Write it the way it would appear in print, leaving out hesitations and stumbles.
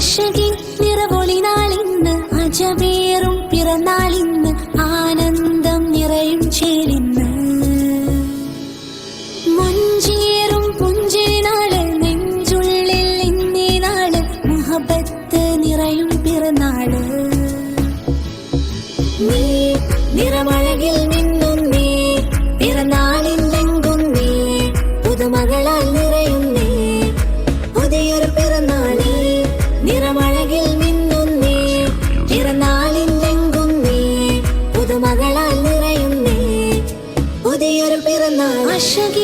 അശകിൻ നിറവൊളി നാളിന്ന് അജവേറും പിറന്നാളിന്ന് ആനന്ദം നിറയും ചേലിന്ന് മഞ്ചേറും പുഞ്ചിരി നാള് നെഞ്ചുള്ളിൽ ഇന്നേ നാള് മുഹബത്ത് നിറയും പിറന്നാള് നീ നിറമഴകിൽ നിന്നും നീ പിറന്നാളിലെങ്കും നീ പുതുമകളാൽ നിറയുന്നേ പുതിയൊരു പിറന്നാളേ നിറമഴകിൽ നിന്നും നീ പിറന്നാളിലെങ്കും നീ പുതുമകളാൽ നിറയുന്നേ പുതിയൊരു പിറന്നാൾ അശകി